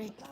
Bye. Bye.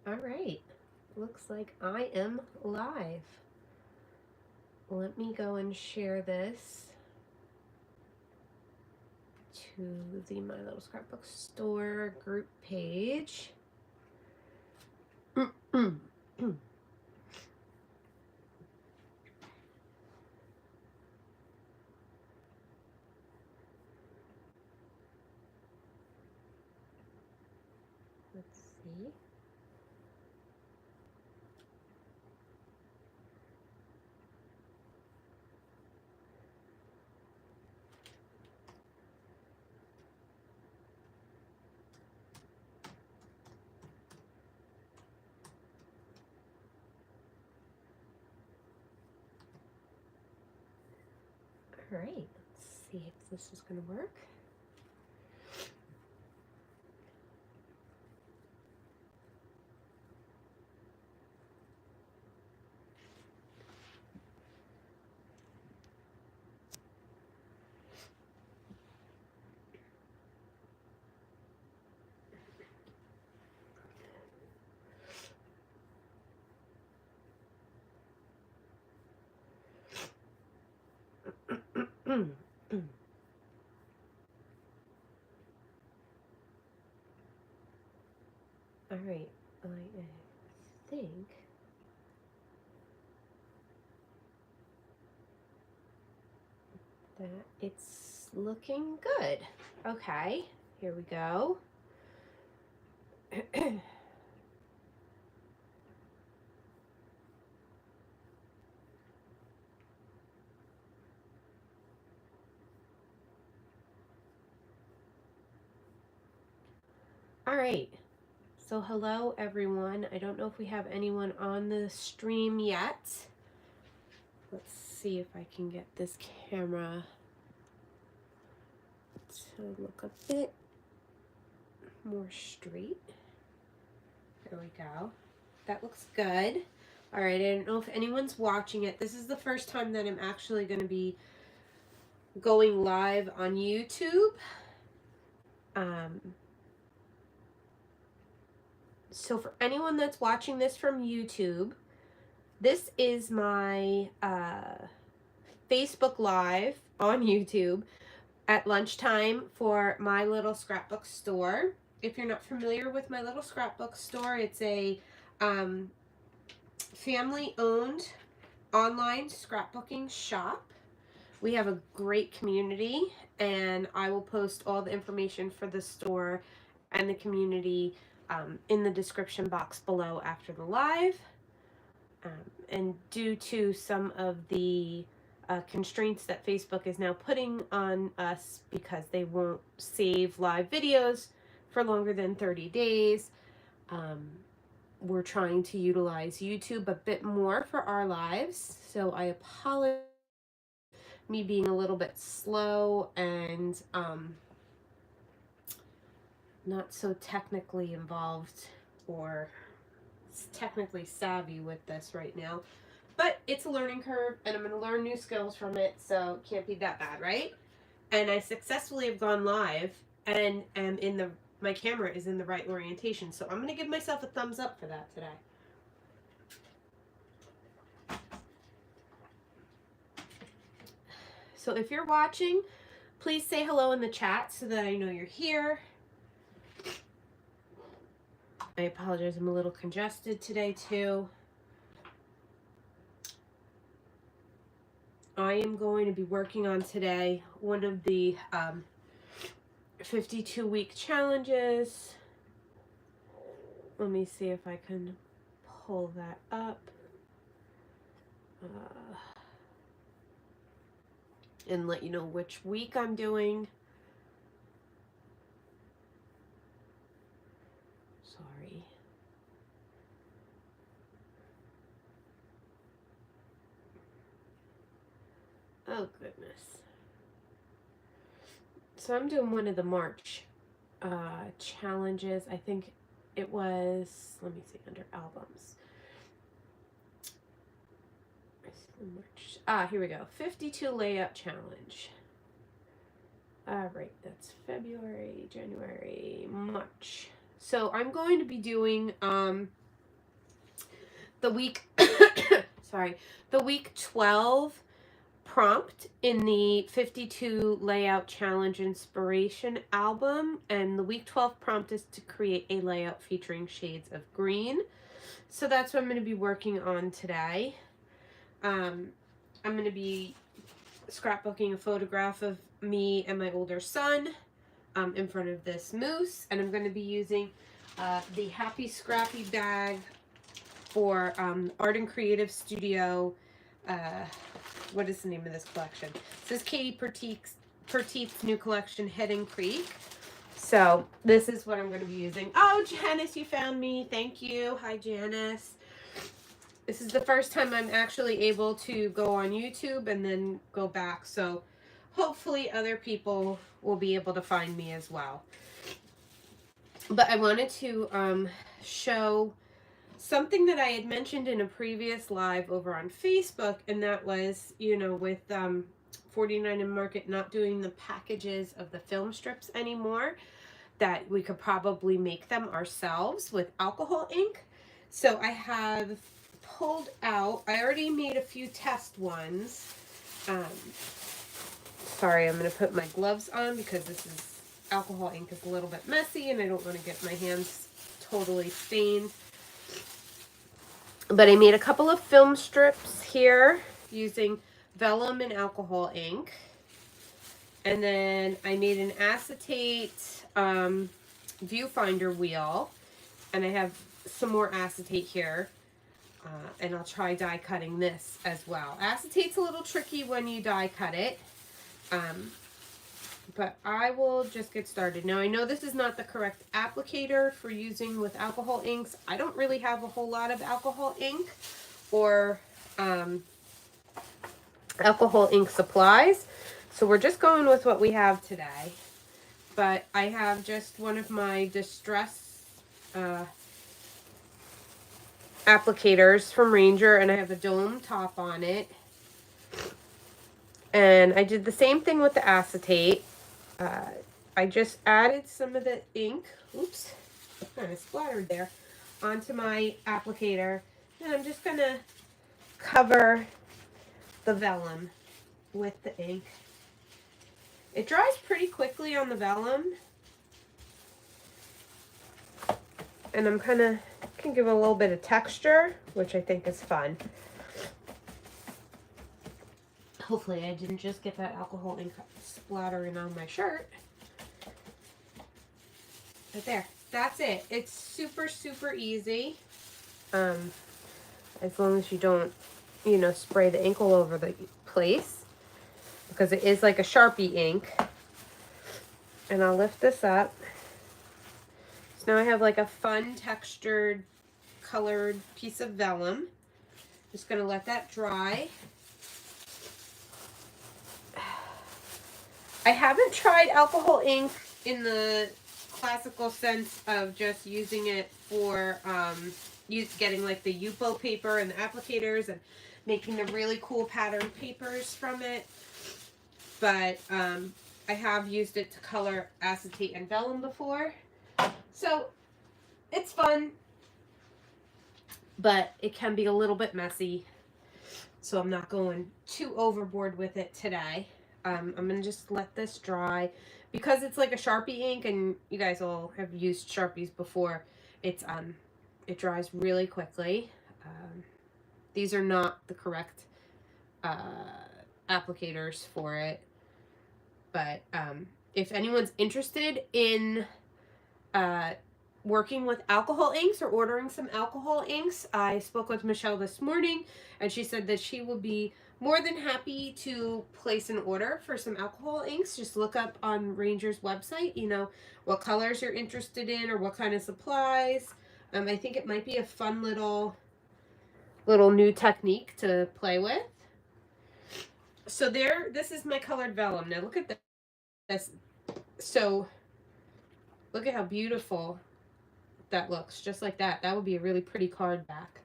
All right. Looks like I am live. Let me go and share this to the My Little Scrapbook Store group page. Let's see. All right, let's see if this is going to work. All right, I think that it's looking good. Okay, here we go. All right, so hello everyone. I don't know if we have anyone on the stream yet. Let's see if I can get this camera to look a bit more straight. There we go. That looks good. All right, I don't know if anyone's watching it. This is the first time that I'm actually going to be going live on YouTube. So for anyone that's watching this from YouTube, this is my Facebook Live on YouTube at lunchtime for My Little Scrapbook Store. If you're not familiar with My Little Scrapbook Store, it's a family-owned online scrapbooking shop. We have a great community, and I will post all the information for the store and the community in the description box below after the live. And due to some of the constraints that Facebook is now putting on us because they won't save live videos for longer than 30 days, we're trying to utilize YouTube a bit more for our lives. So I apologize for me being a little bit slow and not so technically involved or technically savvy with this right now. But it's a learning curve, and I'm going to learn new skills from it, so it can't be that bad, right? And I successfully have gone live, and am in the my camera is in the right orientation, so I'm going to give myself a thumbs up for that today. So if you're watching, please say hello in the chat so that I know you're here. I apologize, I'm a little congested today too. I am going to be working on today one of the 52-week challenges. Let me see if I can pull that up. And let you know which week I'm doing. Sorry. Oh, goodness. So I'm doing one of the March challenges. I think it was, let me see, under albums. March. Here we go. 52 layout challenge. All right, that's February, January, March. So I'm going to be doing the week sorry, the week 12 prompt in the 52 layout challenge inspiration album, and the week 12 prompt is to create a layout featuring shades of green. So that's what I'm going to be working on today. I'm going to be scrapbooking a photograph of me and my older son in front of this moose, and I'm going to be using the Happy Scrappy bag for Art and Creative Studio. What is the name of this collection? This is Katie Pertiet's new collection, Hidden Creek. So this is what I'm going to be using. Oh, Janice, you found me. Thank you. Hi, Janice. This is the first time I'm actually able to go on YouTube and then go back. So hopefully other people will be able to find me as well. But I wanted to show something that I had mentioned in a previous live over on Facebook, and that was, you know, with 49 and Market not doing the packages of the film strips anymore, that we could probably make them ourselves with alcohol ink. So I have pulled out, I already made a few test ones. Sorry, I'm going to put my gloves on because this is, alcohol ink is a little bit messy and I don't want to get my hands totally stained. But I made a couple of film strips here using vellum and alcohol ink. And then I made an acetate viewfinder wheel. And I have some more acetate here. And I'll try die cutting this as well. Acetate's a little tricky when you die cut it. But I will just get started. Now I know this is not the correct applicator for using with alcohol inks. I don't really have a whole lot of alcohol ink or alcohol ink supplies. So we're just going with what we have today. But I have just one of my Distress applicators from Ranger, and I have a dome top on it. And I did the same thing with the acetate. I just added some of the ink, oops, kind of splattered there, onto my applicator. And I'm just going to cover the vellum with the ink. It dries pretty quickly on the vellum. And I'm kind of, can give a little bit of texture, which I think is fun. Hopefully I didn't just get that alcohol ink splattering on my shirt. But there, that's it. It's super, super easy. As long as you don't, you know, spray the ink all over the place. Because it is like a Sharpie ink. And I'll lift this up. So now I have like a fun textured, colored piece of vellum. Just going to let that dry. I haven't tried alcohol ink in the classical sense of just using it for getting like the Yupo paper and the applicators and making the really cool patterned papers from it. But I have used it to color acetate and vellum before. So it's fun, but it can be a little bit messy. So I'm not going too overboard with it today. I'm going to just let this dry. Because it's like a Sharpie ink, and you guys all have used Sharpies before, it's it dries really quickly. These are not the correct applicators for it. But if anyone's interested in working with alcohol inks or ordering some alcohol inks, I spoke with Michelle this morning, and she said that she will be more than happy to place an order for some alcohol inks. Just look up on Ranger's website, you know, what colors you're interested in or what kind of supplies. I think it might be a fun little new technique to play with. So this is my colored vellum. Now look at this. So look at how beautiful that looks, just like that. That would be a really pretty card back.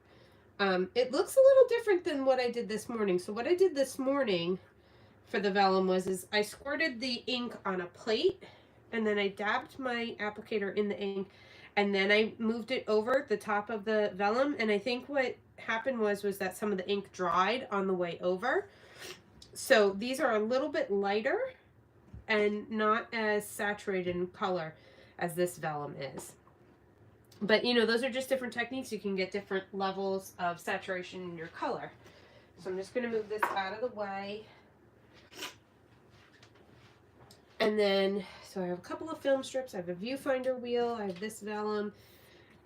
It looks a little different than what I did this morning. So what I did this morning for the vellum is I squirted the ink on a plate, and then I dabbed my applicator in the ink, and then I moved it over the top of the vellum. And I think what happened was that some of the ink dried on the way over. So these are a little bit lighter and not as saturated in color as this vellum is. But, you know, those are just different techniques. You can get different levels of saturation in your color. So I'm just going to move this out of the way. And then, so I have a couple of film strips. I have a viewfinder wheel. I have this vellum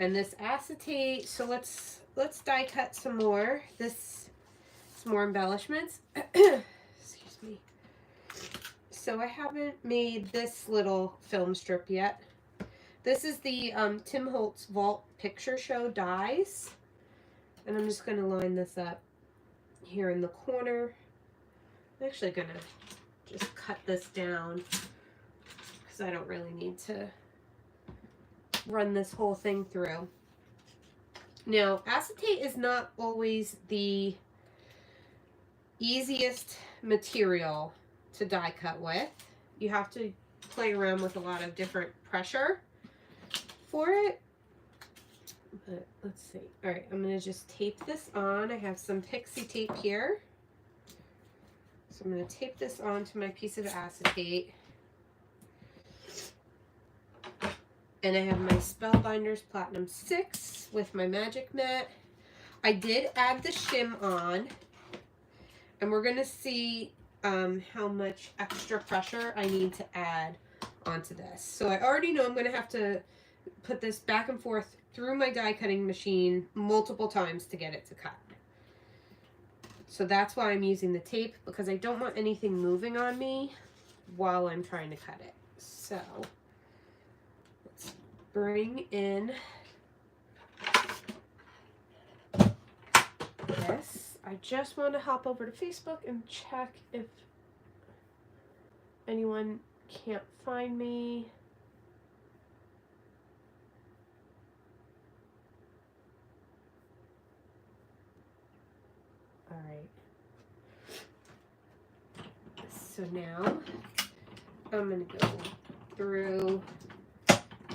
and this acetate. So let's die cut some more. Some more embellishments. Excuse me. So I haven't made this little film strip yet. This is the Tim Holtz Vault Picture Show dies. And I'm just going to line this up here in the corner. I'm actually going to just cut this down because I don't really need to run this whole thing through. Now, acetate is not always the easiest material to die cut with. You have to play around with a lot of different pressure for it. But let's see. All right, I'm going to just tape this on. I have some pixie tape here. So I'm going to tape this onto my piece of acetate. And I have my Spellbinders Platinum 6 with my Magic Mat. I did add the shim on. And we're going to see how much extra pressure I need to add onto this. So I already know I'm going to have to put this back and forth through my die cutting machine multiple times to get it to cut. So that's why I'm using the tape, because I don't want anything moving on me while I'm trying to cut it. So let's bring in this. I just want to hop over to Facebook and check if anyone can't find me. All right. So now I'm going to go through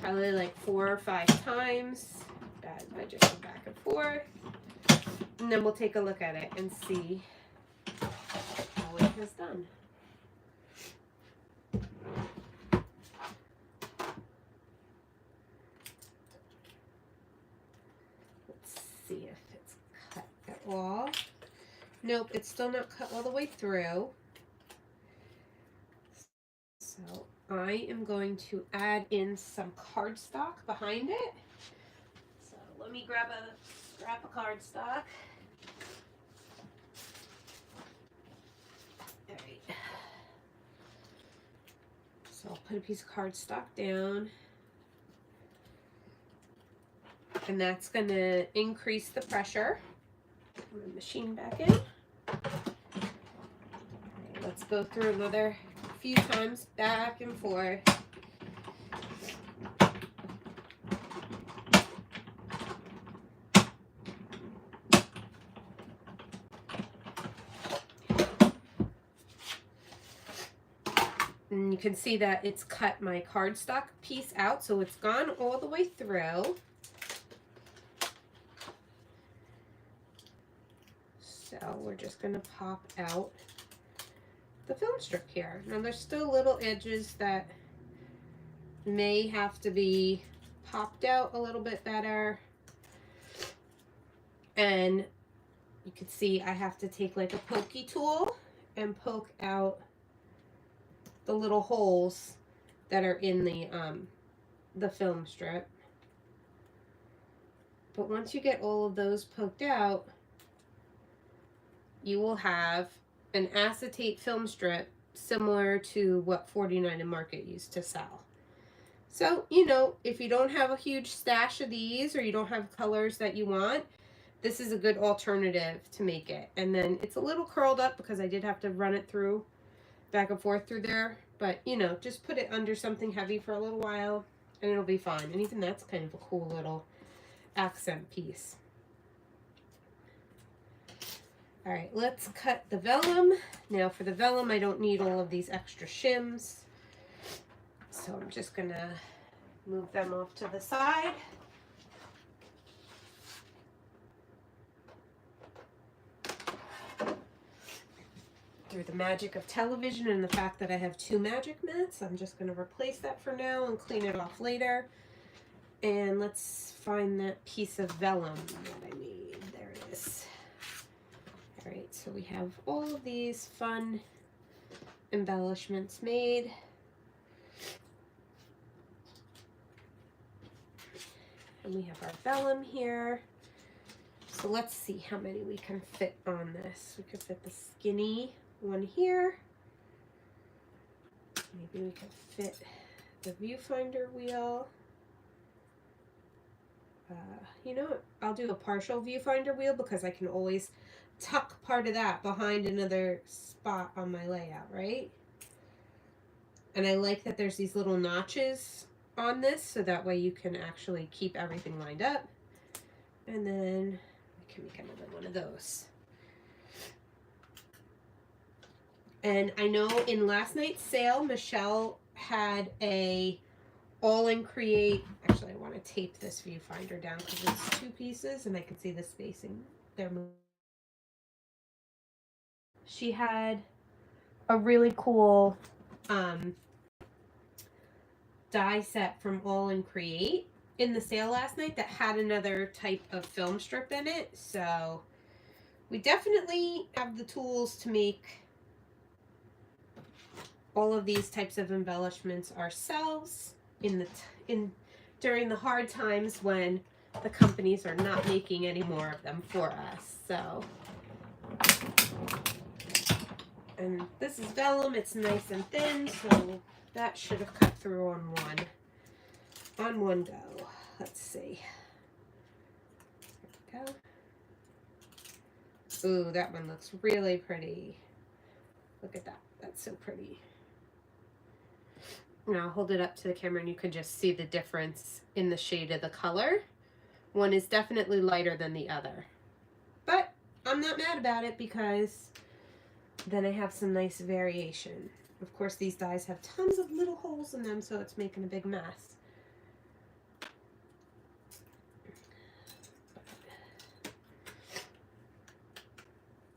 probably like 4 or 5 times. I just go back and forth. And then we'll take a look at it and see how it has done. Let's see if it's cut at all. Nope, it's still not cut all the way through. So I am going to add in some cardstock behind it. So let me grab a scrap of cardstock. All right. So I'll put a piece of cardstock down. And that's going to increase the pressure. Put the machine back in. Right, let's go through another few times back and forth. All And you can see that it's cut my cardstock piece out, so it's gone all the way through. So we're just going to pop out the film strip here. Now there's still little edges that may have to be popped out a little bit better. And you can see I have to take like a pokey tool and poke out the little holes that are in the film strip. But once you get all of those poked out, you will have an acetate film strip similar to what 49 and Market used to sell. So, you know, if you don't have a huge stash of these or you don't have colors that you want, this is a good alternative to make it. And then it's a little curled up because I did have to run it through back and forth through there. But, you know, just put it under something heavy for a little while and it'll be fine. And even that's kind of a cool little accent piece. All right, let's cut the vellum. Now for the vellum, I don't need all of these extra shims. So I'm just gonna move them off to the side. Through the magic of television and the fact that I have 2 magic mats, I'm just gonna replace that for now and clean it off later. And let's find that piece of vellum that I made. There it is. All right, so we have all of these fun embellishments made. And we have our vellum here. So let's see how many we can fit on this. We could fit the skinny one here. Maybe we could fit the viewfinder wheel. You know what? I'll do a partial viewfinder wheel because I can always tuck part of that behind another spot on my layout, right? And I like that there's these little notches on this so that way you can actually keep everything lined up. And then we can make another one of those. And I know in last night's sale, Michelle had a all-in create. Actually, I want to tape this viewfinder down because it's 2 pieces and I can see the spacing there. She had a really cool die set from All in Create in the sale last night that had another type of film strip in it. So we definitely have the tools to make all of these types of embellishments ourselves during the hard times when the companies are not making any more of them for us. So, and this is vellum, it's nice and thin, so that should have cut through on one go. Let's see. There we go. Ooh, that one looks really pretty. Look at that. That's so pretty. Now I'll hold it up to the camera and you can just see the difference in the shade of the color. One is definitely lighter than the other. But I'm not mad about it because then I have some nice variation. Of course, these dies have tons of little holes in them, so it's making a big mess.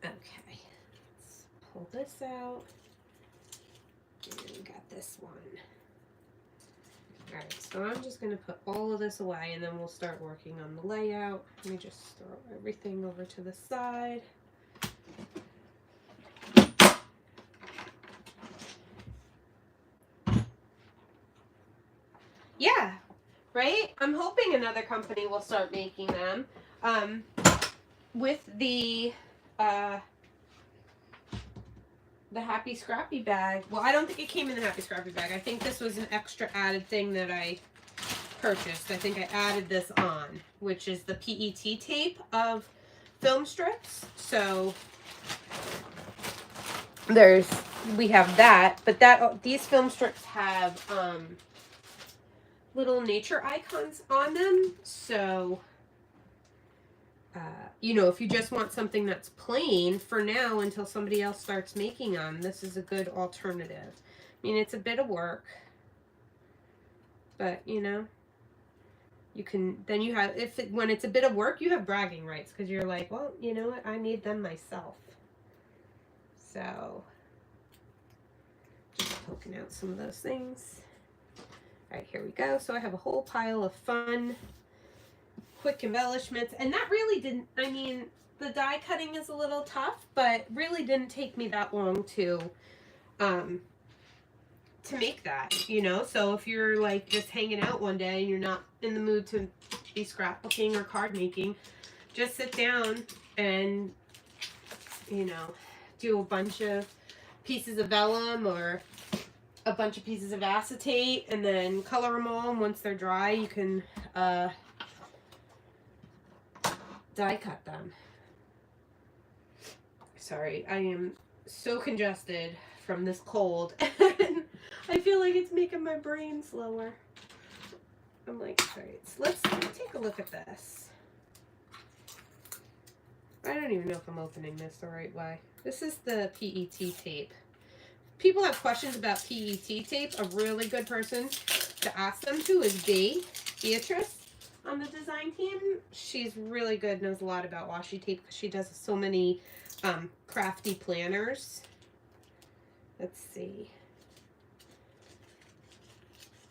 Okay, let's pull this out. And we got this one. Alright, so I'm just going to put all of this away and then we'll start working on the layout. Let me just throw everything over to the side. Yeah, right? I'm hoping another company will start making them. With the Happy Scrappy bag. Well, I don't think it came in the Happy Scrappy bag. I think this was an extra added thing that I purchased. I think I added this on, which is the PET tape of film strips. So we have that, but these film strips have little nature icons on them. So you know, if you just want something that's plain for now until somebody else starts making them, this is a good alternative. I mean, it's a bit of work, but you know, you can, then you have, when it's a bit of work, you have bragging rights because you're like, well, you know what, I made them myself. So, just poking out some of those things. All right, here we go. So I have a whole pile of fun, quick embellishments. And that really didn't, I mean, the die cutting is a little tough, but really didn't take me that long to make that, you know? So if you're like just hanging out one day and you're not in the mood to be scrapbooking or card making, just sit down and, you know, do a bunch of pieces of vellum or a bunch of pieces of acetate and then color them all. And once they're dry, you can die cut them. Sorry, I am so congested from this cold. I feel like it's making my brain slower. I'm like, all right, so let's take a look at this. I don't even know if I'm opening this the right way. This is the PET tape. People have questions about PET tape. A really good person to ask them to is Beatrice on the design team. She's really good, knows a lot about washi tape because she does so many crafty planners. Let's see.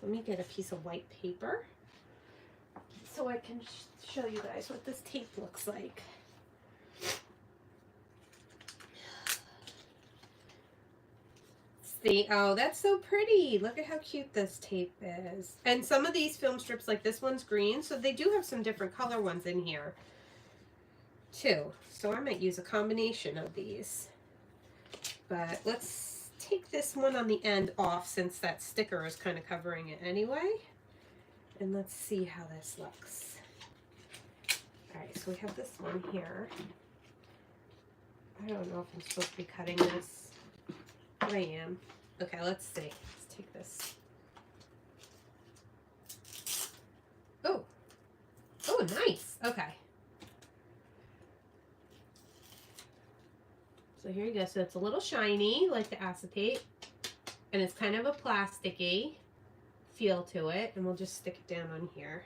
Let me get a piece of white paper so I can show you guys what this tape looks like. See, oh, that's so pretty. Look at how cute this tape is. And some of these film strips, like this one's green, so they do have some different color ones in here too. So I might use a combination of these. But let's take this one on the end off since that sticker is kind of covering it anyway. And let's see how this looks. All right, so we have this one here. I don't know if I'm supposed to be cutting this, but I am. Okay, let's see. Let's take this. Oh, oh, nice. Okay. So here you go. So it's a little shiny, like the acetate, and it's kind of a plasticky feel to it. And we'll just stick it down on here.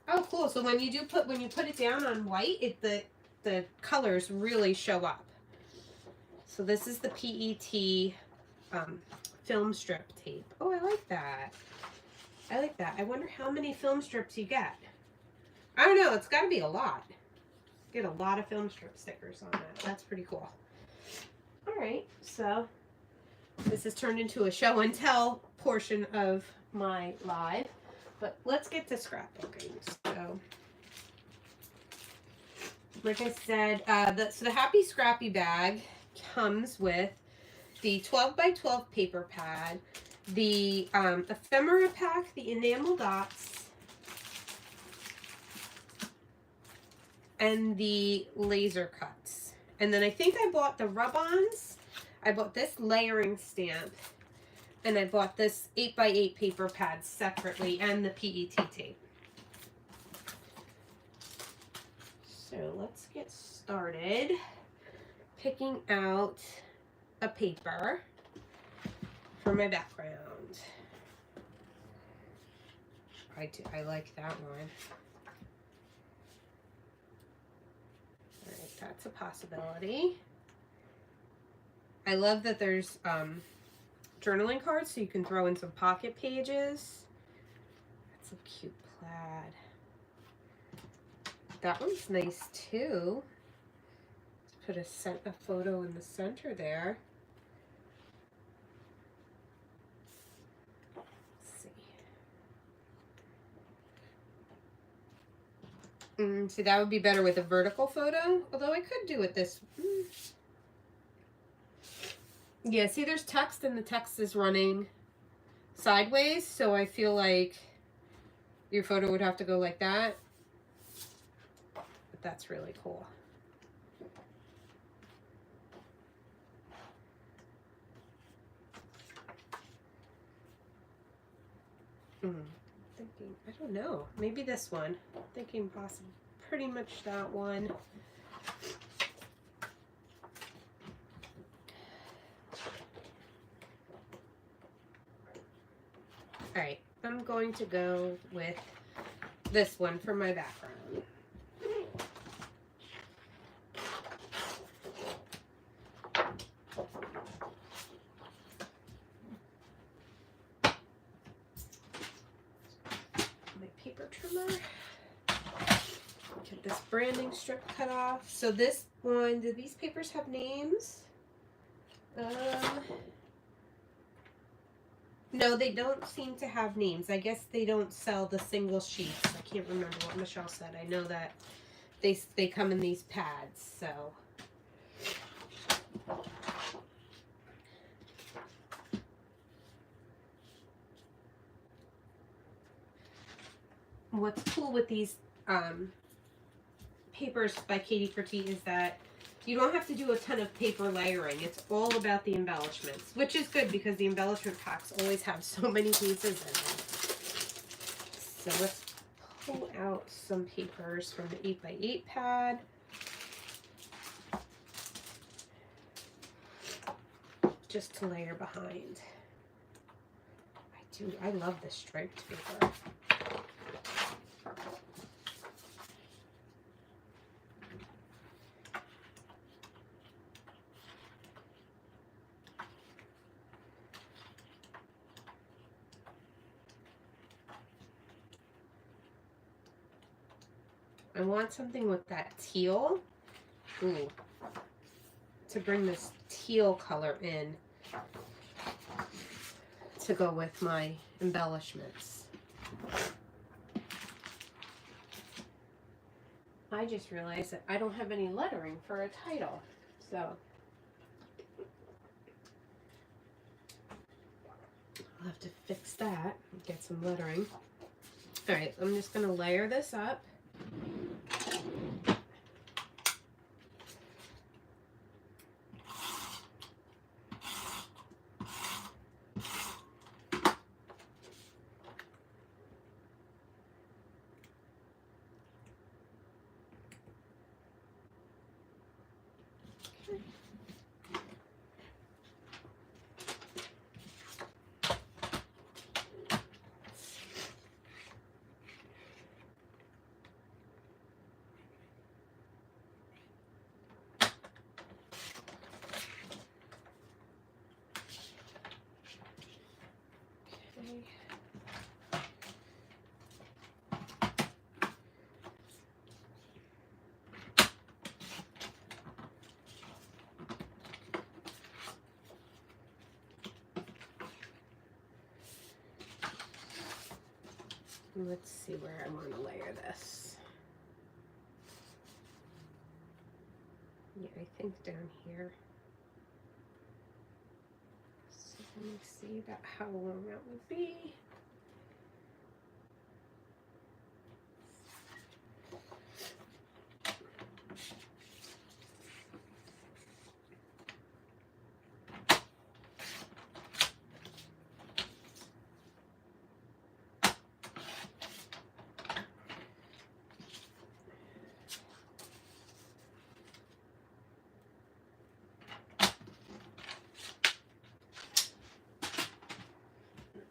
Oh, cool. So when you put it down on white, the colors really show up. So this is the PET film strip tape. Oh, I like that. I like that. I wonder how many film strips you get. I don't know. It's got to be a lot. Get a lot of film strip stickers on that. That's pretty cool. All right, so this has turned into a show and tell portion of my live, but let's get to scrapbooking. So, like I said, so the Happy Scrappy bag comes with the 12 by 12 paper pad, the ephemera pack, the enamel dots, and the laser cuts. And then I think I bought the rub-ons. I bought this layering stamp, and I bought this 8 by 8 paper pad separately, and the PET tape. So let's get started picking out a paper for my background. I like that one. That's a possibility. I love that there's journaling cards so you can throw in some pocket pages. That's a cute plaid. That one's nice too. Let's put a photo in the center there. See, that would be better with a vertical photo, although I could do it this. Yeah, see, there's text, and the text is running sideways, so I feel like your photo would have to go like that. But that's really cool. Thinking, I don't know, maybe this one. Thinking possibly pretty much that one. All right, I'm going to go with this one for my background. My paper trimmer. Get this branding strip cut off. So this one, do these papers have names? No, they don't seem to have names. I guess they don't sell the single sheets. I can't remember what Michelle said. I know that they come in these pads, so. What's cool with these papers by Katie Pertiet is that you don't have to do a ton of paper layering. It's all about the embellishments, which is good because the embellishment packs always have so many pieces in them. So let's pull out some papers from the 8x8 pad. Just to layer behind. I love this striped paper. I want something with that teal. Ooh. To bring this teal color in to go with my embellishments. I just realized that I don't have any lettering for a title, so I'll have to fix that and get some lettering. All right, I'm just going to layer this up. Let's see where I want to layer this. Yeah, I think down here. So let me see about how long that would be.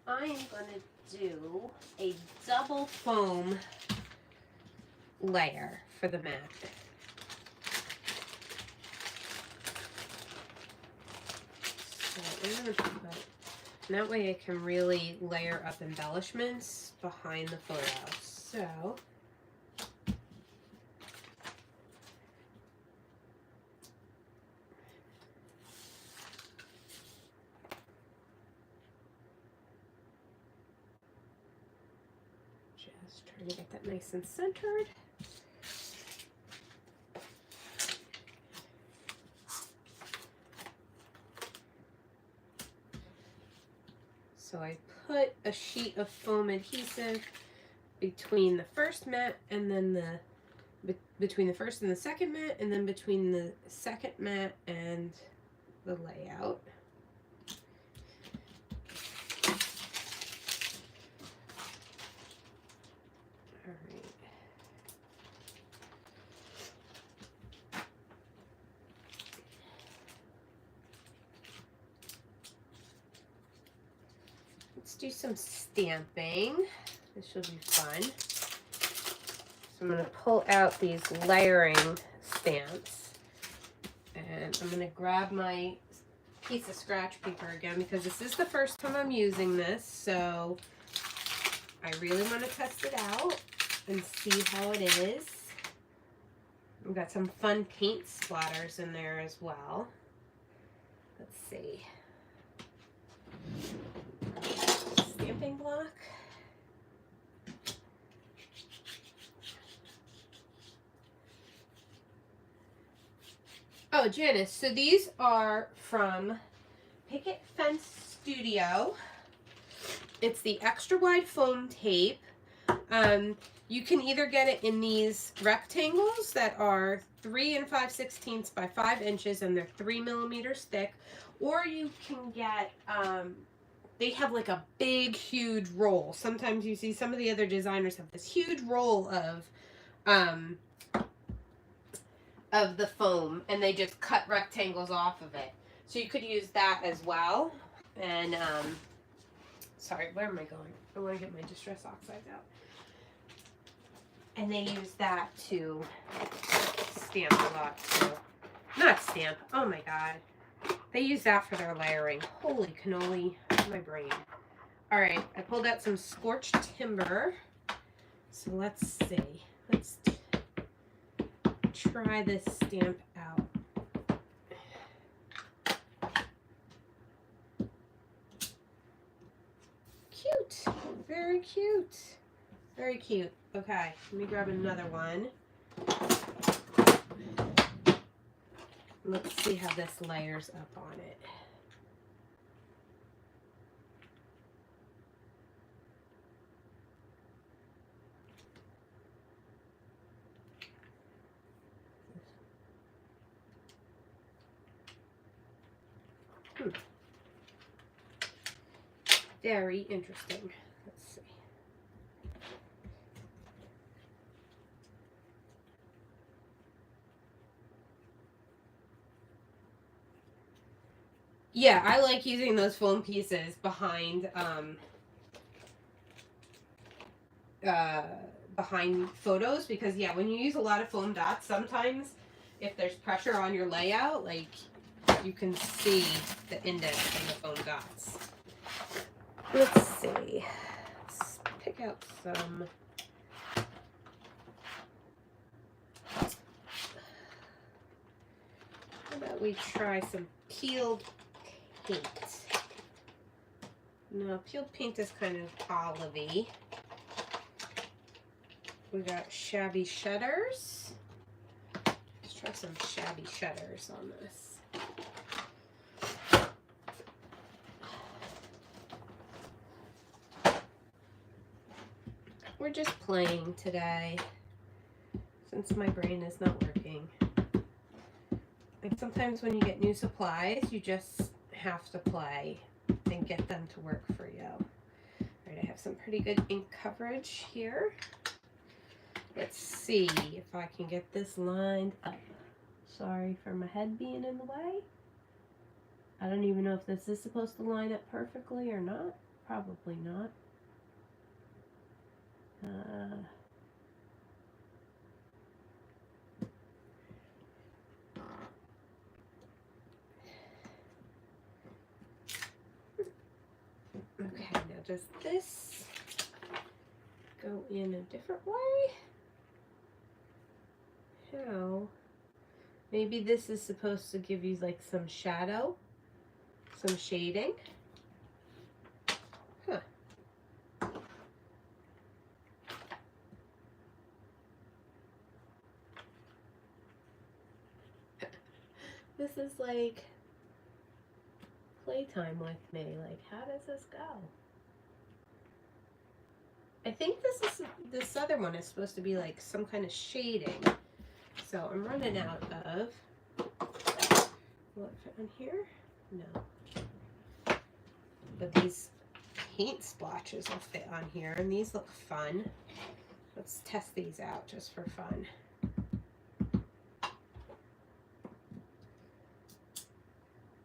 I am going to do a double foam layer for the mat. So I'm going to put, that way I can really layer up embellishments behind the photo. So just trying to get that nice and centered. So I put a sheet of foam adhesive between the first mat and then between the first and the second mat, and then between the second mat and the layout. All right. let's do some stamping. This should be fun. So I'm going to pull out these layering stamps. And I'm going to grab my piece of scratch paper again because this is the first time I'm using this. So I really want to test it out and see how it is. We've got some fun paint splatters in there as well. Let's see. Stamping block. Oh, Janice, so these are from Picket Fence Studio. It's the extra wide foam tape. You can either get it in these rectangles that are 3 5/16 by 5 inches and they're 3 millimeters thick, or you can get, they have like a big, huge roll. Sometimes you see some of the other designers have this huge roll of the foam, and they just cut rectangles off of it. So you could use that as well. And, sorry, where am I going? I want to get my Distress Oxides out. And they use that to stamp a lot too. Not stamp, oh my god. They use that for their layering. Holy cannoli, my brain. Alright, I pulled out some scorched timber. So let's see. Let's try this stamp out. Cute, very cute. Very cute. Okay, let me grab another one. Let's see how this layers up on it. Very interesting. Let's see. Yeah, I like using those foam pieces behind behind photos because, yeah, when you use a lot of foam dots, sometimes if there's pressure on your layout, like, you can see the indent in the foam dots. Let's see. Let's pick out some. How about we try some peeled paint? No, peeled paint is kind of olivey. We got shabby shutters. Let's try some shabby shutters on this. We're just playing today since my brain is not working. Like sometimes when you get new supplies, you just have to play and get them to work for you. All right, I have some pretty good ink coverage here. Let's see if I can get this lined up. Sorry for my head being in the way. I don't even know if this is supposed to line up perfectly or not. Probably not. Okay, now does this go in a different way? How? Maybe this is supposed to give you like some shadow, some shading. Huh. This is like playtime with me. Like, how does this go? I think this other one is supposed to be like some kind of shading. So I'm running out of. Will it fit on here? No. But these paint splotches will fit on here, and these look fun. Let's test these out just for fun.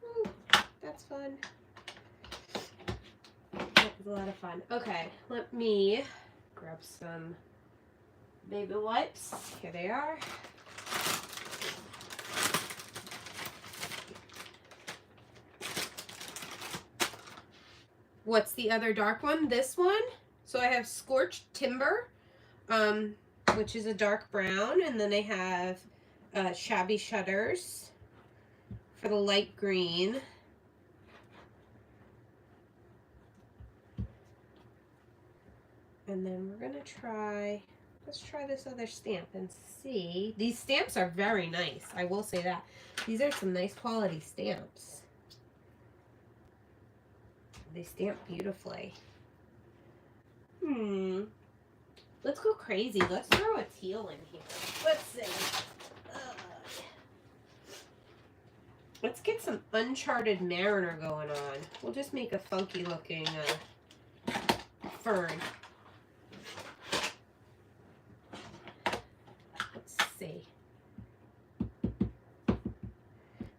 Ooh, that's fun. a lot of fun. Okay, let me grab some baby wipes. Here they are. What's the other dark one? This one. So I have Scorched Timber, which is a dark brown, and then I have Shabby Shutters for the light green. And then we're gonna try, let's try this other stamp and see. These stamps are very nice, I will say that. These are some nice quality stamps. They stamp beautifully. Let's go crazy. Let's throw a teal in here. Let's see. Let's get some Uncharted Mariner going on. We'll just make a funky looking fern. Let's see.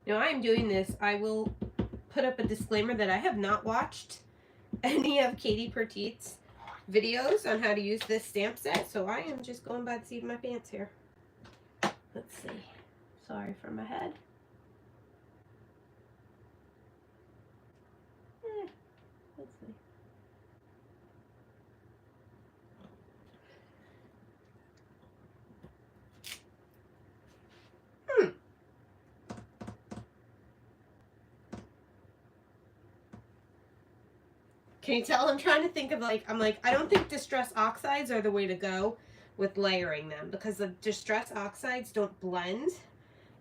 Now I'm doing this. I will put up a disclaimer that I have not watched any of Katie Pertiet's videos on how to use this stamp set, so I am just going by the seat of my pants here. Let's see. Sorry for my head. Let's see. Can you tell I'm trying to think of I don't think distress oxides are the way to go with layering them, because the distress oxides don't blend.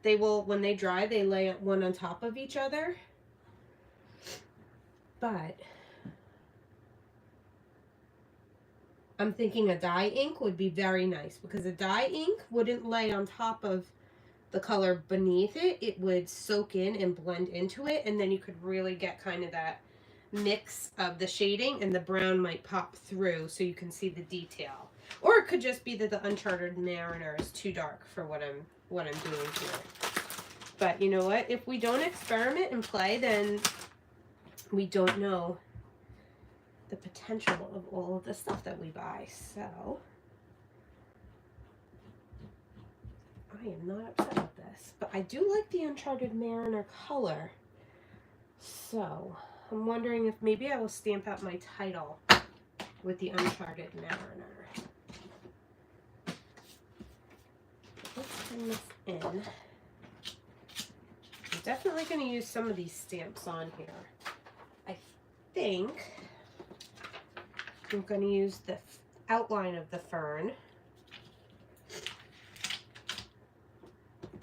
They will, when they dry, they lay one on top of each other. But I'm thinking a dye ink would be very nice, because a dye ink wouldn't lay on top of the color beneath it. It would soak in and blend into it, and then you could really get kind of that mix of the shading, and the brown might pop through so you can see the detail. Or it could just be that the Uncharted Mariner is too dark for what I'm doing here. But you know what? If we don't experiment and play, then we don't know the potential of all of the stuff that we buy. So I am not upset with this, but I do like the Uncharted Mariner color. So I'm wondering if maybe I will stamp out my title with the Uncharted Mariner. Let's bring this in. I'm definitely going to use some of these stamps on here. I think I'm going to use the outline of the fern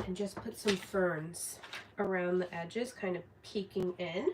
and just put some ferns around the edges, kind of peeking in.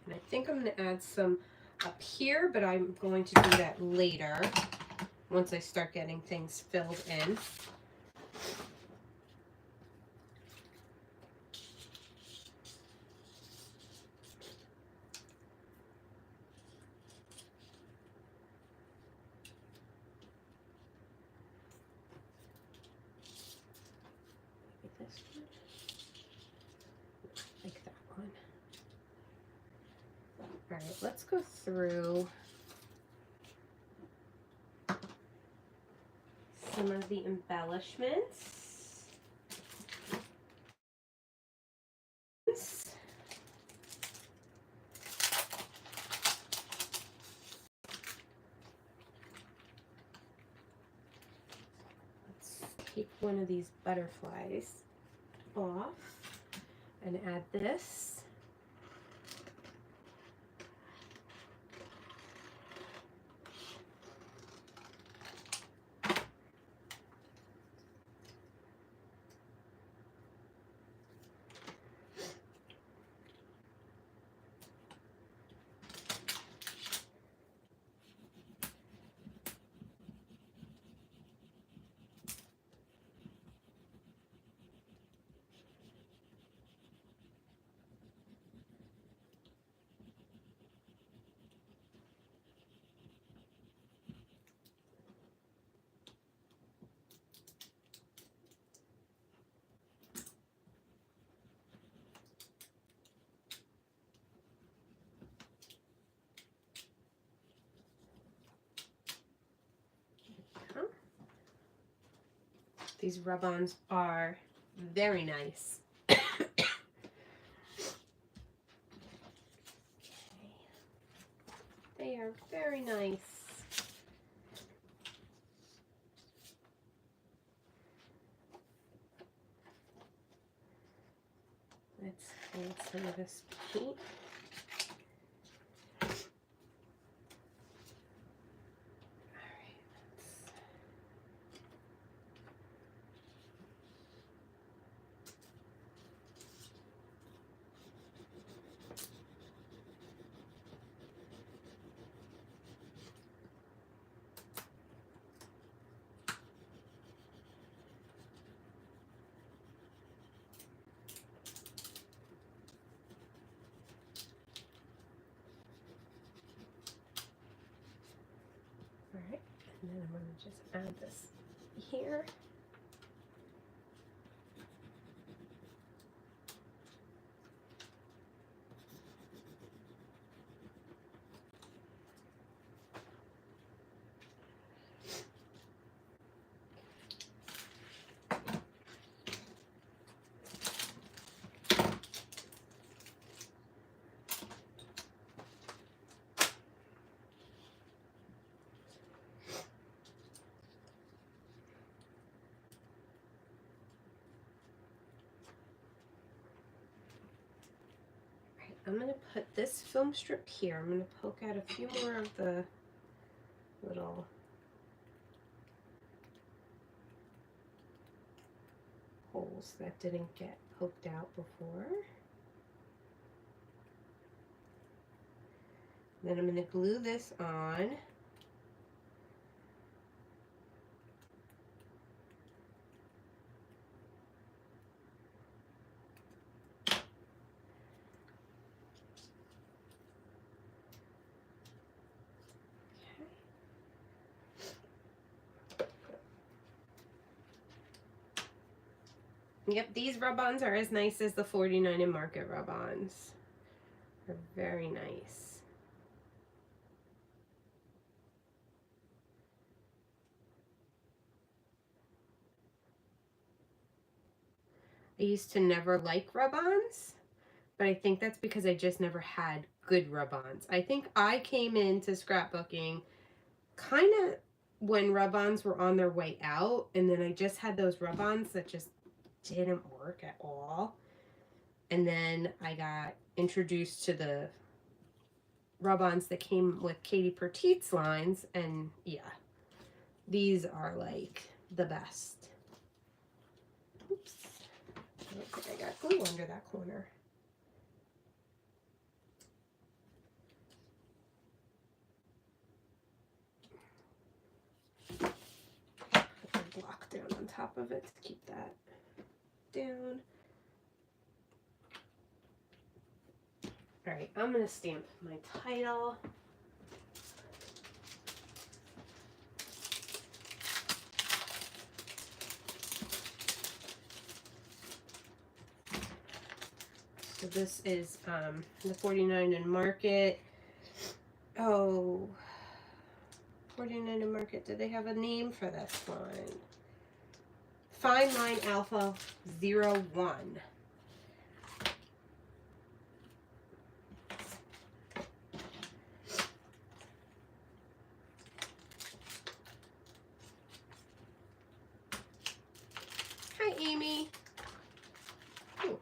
And I think I'm going to add some up here, but I'm going to do that later once I start getting things filled in. This one. Like that one. All right, let's go through some of the embellishments. take one of these butterflies off and add this. These rub-ons are very nice. They are very nice. Let's add some of this paint. Alright, and then I'm going to just add this here. I'm going to put this film strip here. I'm going to poke out a few more of the little holes that didn't get poked out before. Then I'm going to glue this on. Yep, these rub-ons are as nice as the 49 in Market rub-ons. They're very nice. I used to never like rub-ons, but I think that's because I just never had good rub-ons. I think I came into scrapbooking kind of when rub-ons were on their way out, and then I just had those rub-ons that just didn't work at all. And then I got introduced to the rub-ons that came with Katie Pertiet's lines, and yeah, these are like the best. Oops, I don't think I got glue under that corner. Put the block down on top of it to keep that down. All right, I'm going to stamp my title. So this is the 49 in Market. Oh, 49 in Market, did they have a name for this line? Fine Line Alpha 01. Amy. Ooh. All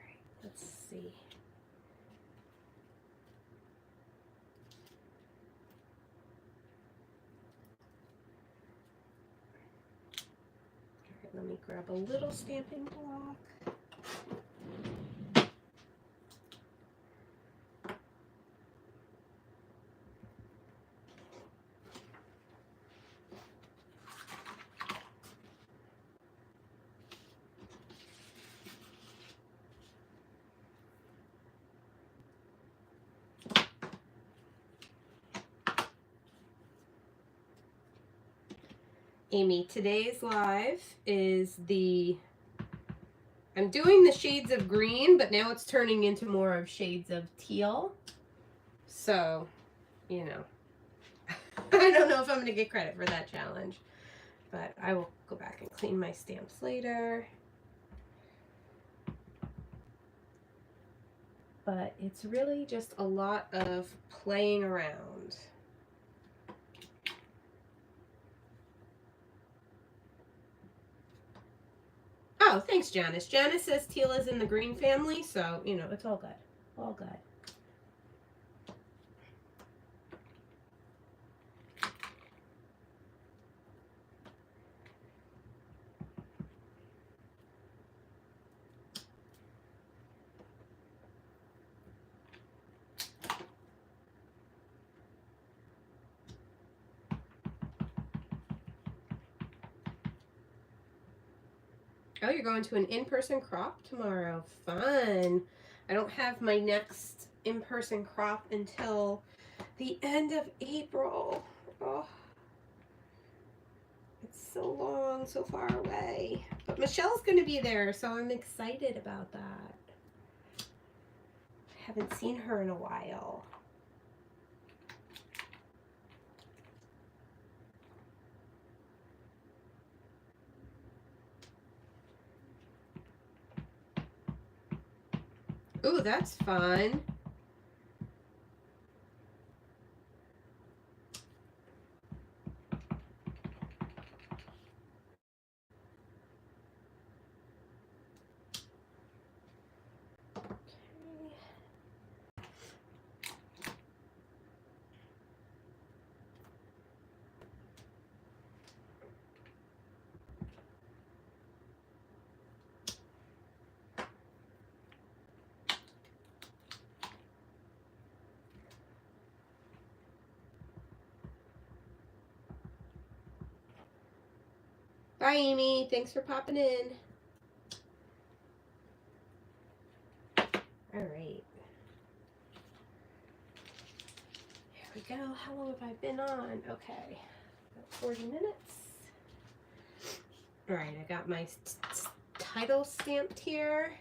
right, let's see. All right, let me grab a little stamping block. Amy, today's live is I'm doing the shades of green, but now it's turning into more of shades of teal. So, you know, I don't know if I'm going to get credit for that challenge, but I will go back and clean my stamps later. But it's really just a lot of playing around. Oh, thanks, Janice. Janice says teal is in the green family, so, you know, it's all good. All good. Oh, you're going to an in-person crop tomorrow. Fun. I don't have my next in-person crop until the end of April. Oh, it's so long, so far away. But Michelle's going to be there, so I'm excited about that. I haven't seen her in a while. Ooh, that's fun. Bye, Amy. Thanks for popping in. All right. Here we go. How long have I been on? Okay. About 40 minutes. All right. I got my title stamped here.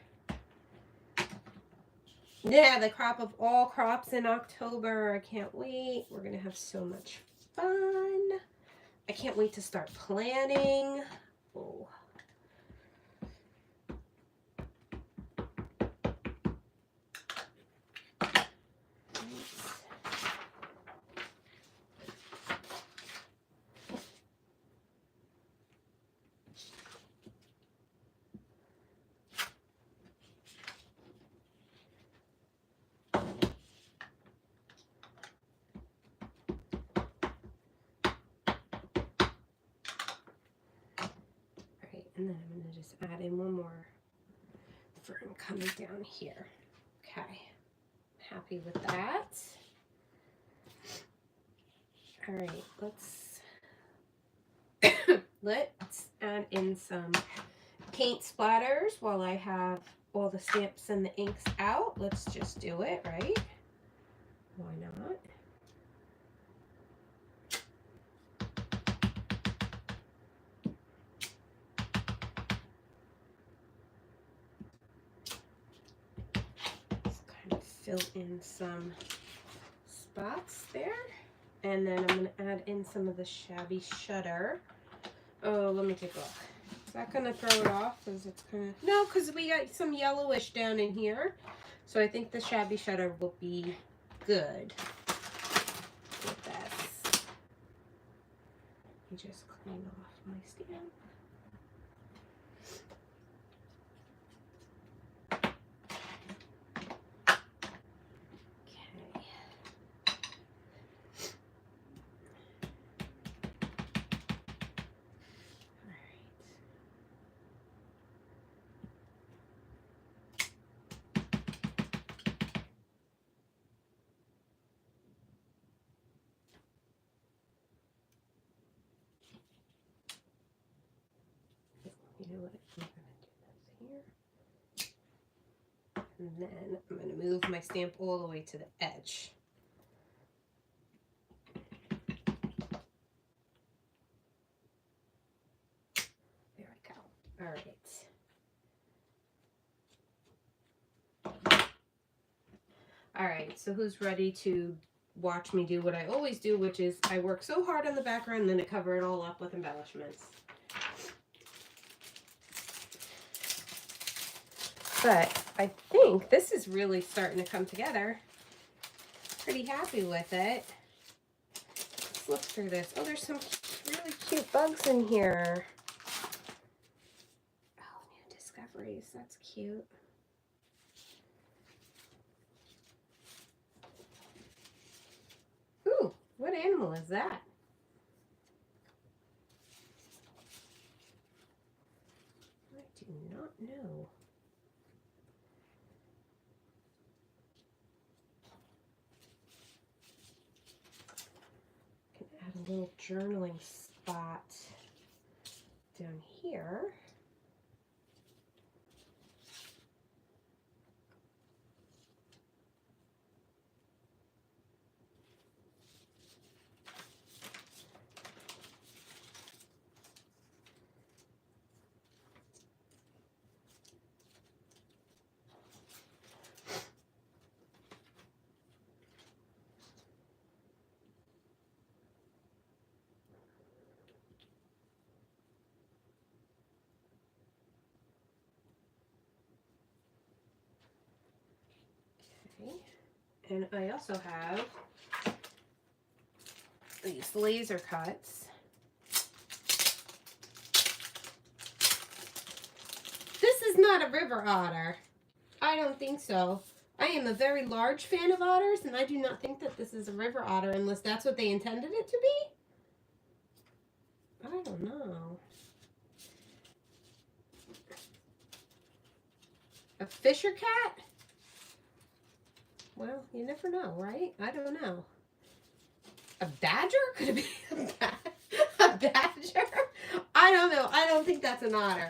Yeah, the crop of all crops in October. I can't wait. We're going to have so much fun. I can't wait to start planning. Oh. And then I'm going to just add in one more fern coming down here. Okay, happy with that. All right, let's add in some paint splatters while I have all the stamps and the inks out. Let's just do it, right? Why not? Fill in some spots there, and then I'm going to add in some of the shabby shutter. Oh, let me take a look. Is that going to throw it off? Because it's kind of no, because we got some yellowish down in here, so I think the shabby shutter will be good with this. me just clean off my stamp. You know what? I'm going to do this here. And then I'm going to move my stamp all the way to the edge. There we go. All right. All right, so who's ready to watch me do what I always do, which is I work so hard on the background and then I cover it all up with embellishments. But I think this is really starting to come together. Pretty happy with it. Let's look through this. Oh, there's some really cute bugs in here. Oh, new discoveries. That's cute. Ooh, what animal is that? I do not know. A little journaling spot down here. And I also have these laser cuts. This is not a river otter. I don't think so. I am a very large fan of otters, and I do not think that this is a river otter unless that's what they intended it to be. I don't know. A fisher cat? Well, you never know, right? I don't know. A badger? Could it be a badger? I don't know. I don't think that's an otter.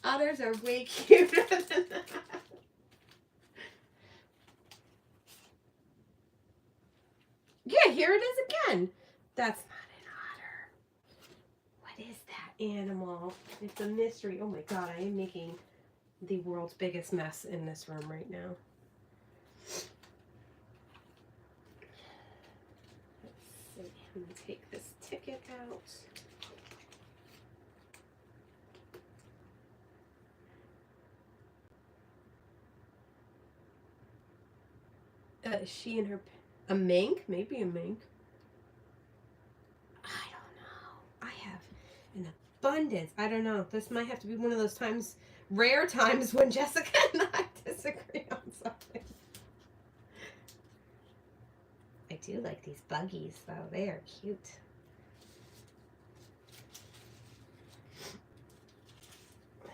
Otters are way cuter than that. Yeah, here it is again. That's not an otter. What is that animal? It's a mystery. Oh my god, I am making the world's biggest mess in this room right now. I'm going to take this ticket out. Is she and her... A mink? Maybe a mink. I don't know. I have an abundance. I don't know. This might have to be one of those times, rare times, when Jessica and I disagree on something. I do like these buggies, though. They are cute. Okay.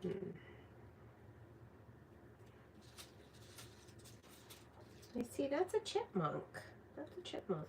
Let's see. You see, that's a chipmunk. That's a chipmunk.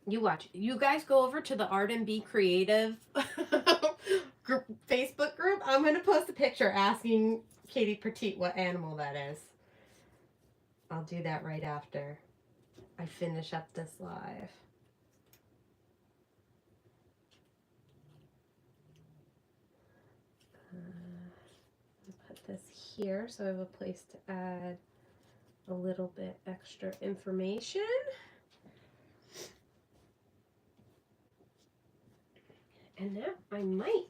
You watch. You guys go over to the Art and Be Creative Facebook group. I'm going to post a picture asking Katie Pertiet what animal that is. I'll do that right after I finish up this live. Put this here so I have a place to add a little bit extra information. And that I might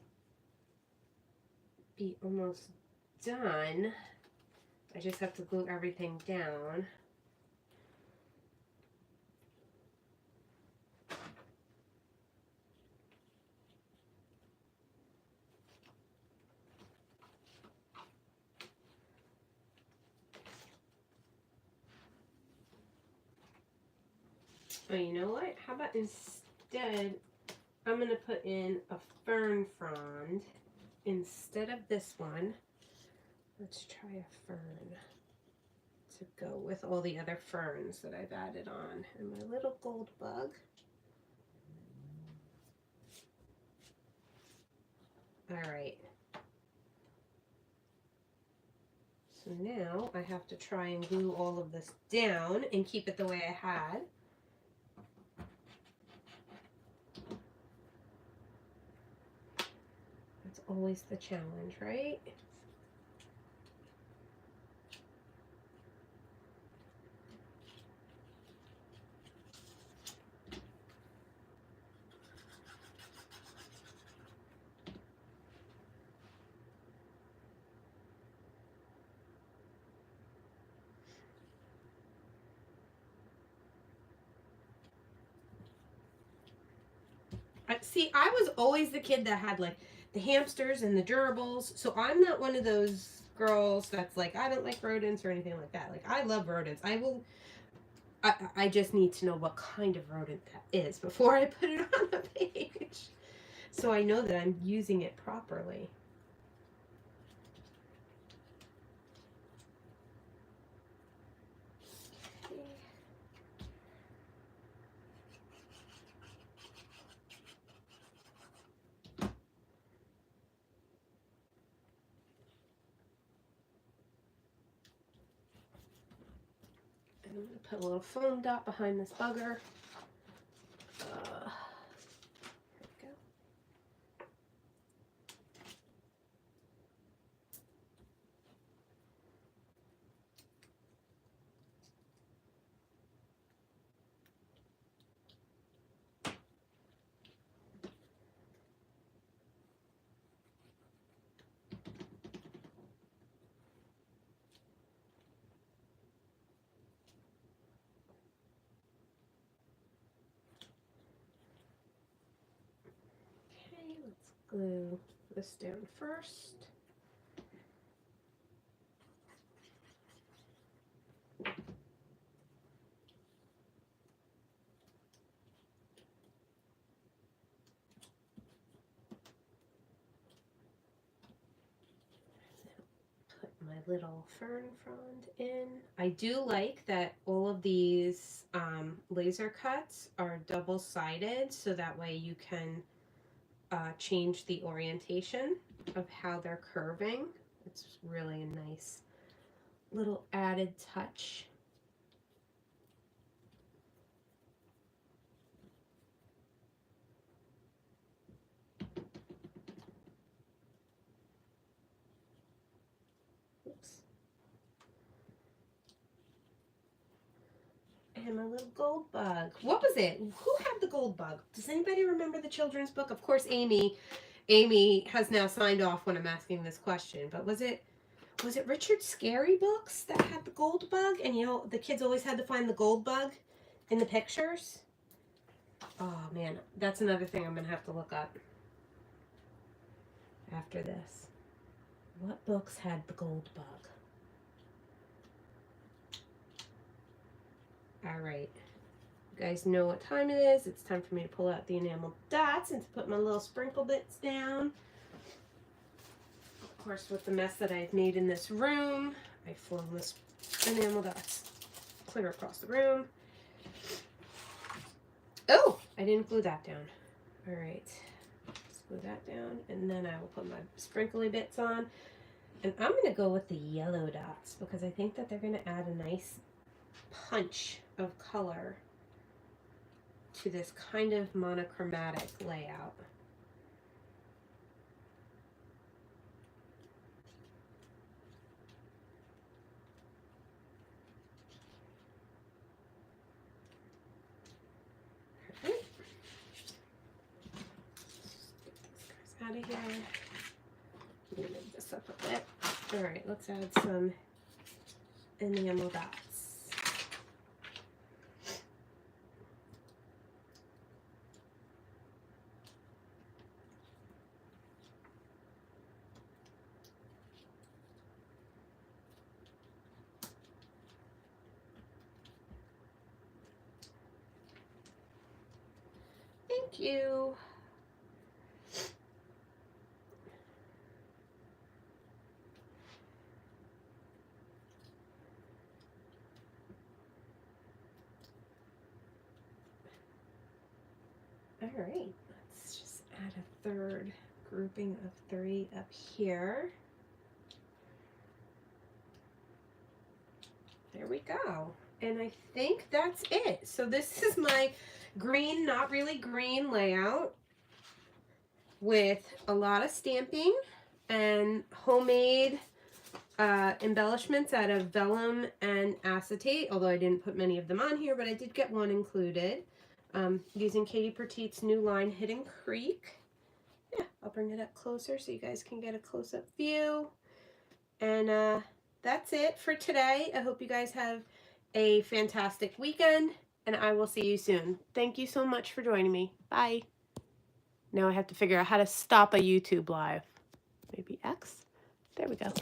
be almost done. I just have to glue everything down. Oh, you know what? How about instead, I'm going to put in a fern frond instead of this one. Let's try a fern to go with all the other ferns that I've added on. And my little gold bug. All right. So now I have to try and glue all of this down and keep it the way I had. That's always the challenge, right? See, I was always the kid that had like the hamsters and the durables, so I'm not one of those girls that's like, I don't like rodents or anything like that. Like, I love rodents. I just need to know what kind of rodent that is before I put it on the page, so I know that I'm using it properly. I'm going to put a little foam dot behind this bugger. Here we go. Let's glue this down first. Put my little fern frond in. I do like that all of these laser cuts are double-sided, so that way you can change the orientation of how they're curving. It's really a nice little added touch. Oops. And my little gold bug. What was it? Who had the gold bug? Does anybody remember the children's book? Of course, Amy has now signed off when I'm asking this question, but was it Richard Scary Books that had the gold bug? And you know, the kids always had to find the gold bug in the pictures. Oh man, that's another thing I'm gonna have to look up after this. What books had the gold bug? All right, you guys know what time it is. It's time for me to pull out the enamel dots and to put my little sprinkle bits down. Of course, with the mess that I've made in this room, I flung this enamel dots clear across the room. Oh, I didn't glue that down. All right, let's glue that down, and then I will put my sprinkly bits on. And I'm going to go with the yellow dots because I think that they're going to add a nice punch of color to this kind of monochromatic layout. Right. Out of here. I'm gonna move this up a bit. All right, let's add some enamel dots. Thank you. All right, let's just add a third grouping of 3 up here. There we go. And I think that's it. So this is my green, not really green layout with a lot of stamping and homemade embellishments out of vellum and acetate, although I didn't put many of them on here, but I did get one included. Using Katie Pertiet's new line, Hidden Creek. Yeah, I'll bring it up closer so you guys can get a close-up view. And that's it for today. I hope you guys have a fantastic weekend, and I will see you soon. Thank you so much for joining me. Bye. Now I have to figure out how to stop a YouTube live. Maybe X? There we go.